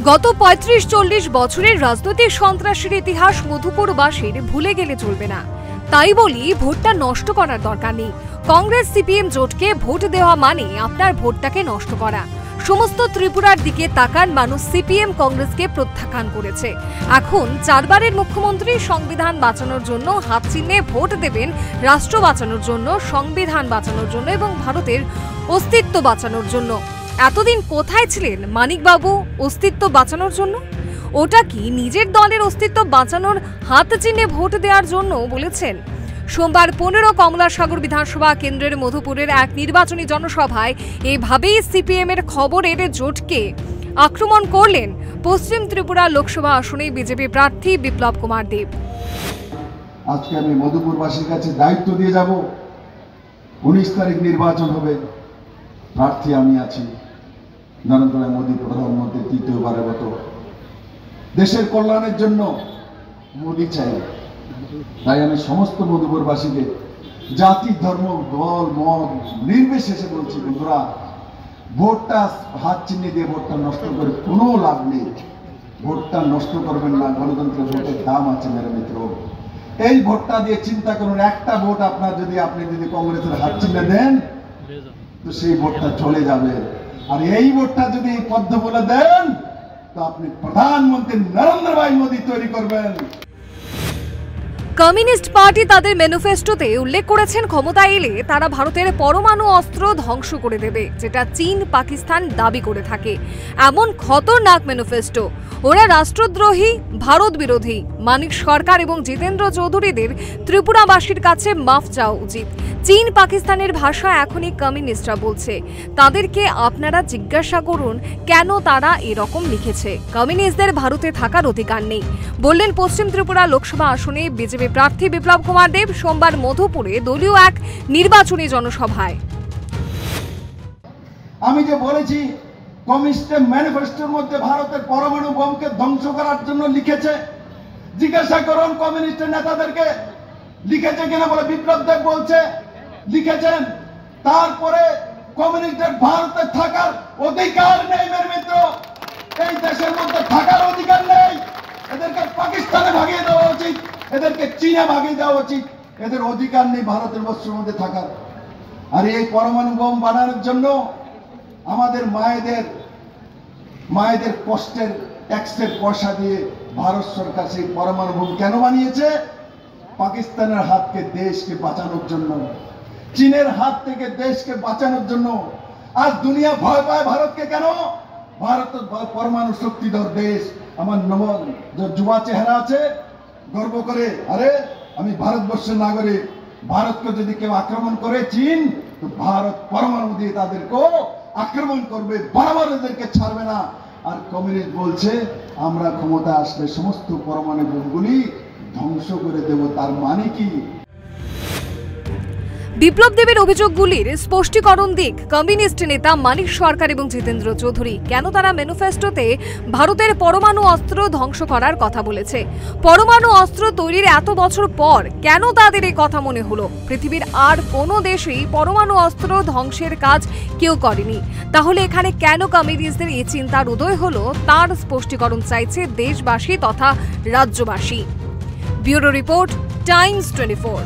গত ৩৫-৪০ বছরের রাজনৈতিক সন্ত্রাসের ইতিহাস মধুপুরবাসীর ভুলে গেলে চলবে না। তাই বলি ভোটটা নষ্ট করার দরকার নেই। কংগ্রেস সিপিএম জোটকে ভোট দেওয়া মানে আপনার ভোটটাকে নষ্ট করা। সমস্ত ত্রিপুরার দিকে তাকান মানুষ সিপিএম কংগ্রেসকে প্রত্যাখ্যান করেছে। এখন ৪ বারের মুখ্যমন্ত্রী সংবিধান বাঁচানোর জন্য হাত চিহ্নে ভোট দেবেন, রাষ্ট্র বাঁচানোর জন্য, সংবিধান বাঁচানোর জন্য এবং ভারতের অস্তিত্ব বাঁচানোর জন্য। এতদিন কোথায় ছিলেন মানিকবাবু অস্তিত্ব বাঁচানোর জন্য? ওটা কি নিজের দলের অস্তিত্ব বাঁচানোর হাত চিহ্নে ভোট দেওয়ার জন্য বলেছেন? সোমবার ১৫ কমলাসাগর বিধানসভা কেন্দ্রের মধুপুরের এক নির্বাচনী জনসভায় এভাবেই সিপিএম এর খবরের জোটকে আক্রমণ করলেন পশ্চিম ত্রিপুরা লোকসভা আসনে বিজেপি প্রার্থী বিপ্লব কুমার দেব। আজকে আমি মধুপুরবাসীর কাছে দায়িত্ব দিয়ে যাব, 19 তারিখ নির্বাচন হবে, প্রার্থী আমি আছি। নরেন্দ্র মোদী প্রধানমন্ত্রী তৃতীয়বারের মতো, দেশের কল্যাণের জন্য মোদী চাই। তাই আমি সমস্ত মধুপুরবাসীকে জাতি, ধর্ম, দল, মত নির্বিশেষে বলছি, বন্ধুরা, ভোটটা হাত চিহ্নে দিয়ে ভোটটা নষ্ট করে কোনো লাভ নেই। ভোটটা নষ্ট করবেন না, গণতন্ত্রের ভোটের দাম আছে মেরে মিত্র। এই ভোটটা দিয়ে চিন্তা করুন, একটা ভোট আপনার আপনি যদি কংগ্রেসের হাত চিহ্নে দেন তো সেই ভোটটা চলে যাবে। আর এই ভোটটা যদি পদ্ম বলে দেন তো আপনি প্রধানমন্ত্রী নরেন্দ্র ভাই মোদী তৈরি করবেন। কমিউনিস্ট পার্টি তাদের ম্যানিফেস্টোতে উল্লেখ করেছেন ক্ষমতায় এলে তারা ভারতের পরমাণু অস্ত্র ধ্বংস করে দেবে, যেটা চীন পাকিস্তান দাবি করে থাকে। এমন খতরনাক ম্যানিফেস্টো। ওরা রাষ্ট্রদ্রোহী, ভারত বিরোধী। মানিক সরকার এবং জিতেন্দ্র চৌধুরীদের ত্রিপুরাবাসীর কাছে মাফ চাওয়া উচিত। চীন পাকিস্তানের ভাষা এখনই কমিউনিস্টরা বলছে। তাদেরকে আপনারা জিজ্ঞাসা করুন কেন তারা এরকম লিখেছে। কমিউনিস্টদের ভারতে থাকার অধিকার নেই বললেন পশ্চিম ত্রিপুরা লোকসভা আসনে বিজেপি প্রার্থী বিপ্লব কুমার দেব সোমবার মধুপুরে দলীয় এক নির্বাচনী জনসভায়। আমি যে বলেছি কমিউনিস্টের ম্যানিফেস্টোর মধ্যে ভারতের পরমাণু বোমকে ধ্বংস করার জন্য লিখেছে, জিজ্ঞাসা করুন কমিউনিস্টের নেতাদেরকে লিখেছে কিনা। বলে বিপ্লব দেব বলছে লিখেছেন। তারপরে কমিউনিস্টদের ভারতে থাকার অধিকার নেই মেরে মিত্র, এই দেশের মধ্যে থাকার অধিকার নেই। এদেরকে পাকিস্তানে ভাগিয়ে দেওয়া উচিত, এদেরকে চীনে ভাগিয়ে দেওয়া উচিত। এদের অধিকার নেই ভারতের বস্ত্রের মধ্যে থাকার। আর এই পরমাণু বোম বানানোর জন্য আমাদের মায়েদের কষ্টের ট্যাক্সের পয়সা দিয়ে ভারত সরকার সেই পরমাণু বোম কেন বানিয়েছে? পাকিস্তানের হাত থেকে দেশকে বাঁচানোর জন্য, চীনের হাত থেকে দেশকে বাঁচানোর জন্য। আজ দুনিয়া ভয় পায় ভারতকে কেন? ভারত পরমাণু শক্তিধর দেশ। আমার যুবা চেহারা আছে, গর্ব করে, আরে আমি ভারতবর্ষের নাগরিক। ভারতকে যদি কেউ আক্রমণ করে চীন, তো ভারত পরমাণু দিয়ে তাদেরকেও আক্রমণ করবে, বরাবর এদেরকে ছাড়বে না। আর কমিউনিস্ট বলছে আমরা ক্ষমতা আসলে সমস্ত পরমাণু বোমগুলি ধ্বংস করে দেব। তার মানে কি? বিপ্লব দেবের অভিযোগগুলির স্পষ্টীকরণ দিক কমিউনিস্ট নেতা মানিক সরকার এবং জিতেন্দ্র চৌধুরী। কেন তারা ম্যানিফেস্টোতে ভারতের পরমাণু অস্ত্র ধ্বংস করার কথা বলেছে? পরমাণু অস্ত্র তৈরির এত বছর পর কেন তাদের এই কথা মনে হলো? পৃথিবীর আর কোনো দেশেই পরমাণু অস্ত্র ধ্বংসের কাজ কেউ করেনি। তাহলে এখানে কেন কমিউনিস্টদের এই চিন্তার উদয় হলো, তার স্পষ্টীকরণ চাইছে দেশবাসী তথা রাজ্যবাসী। Bureau report, Times 24।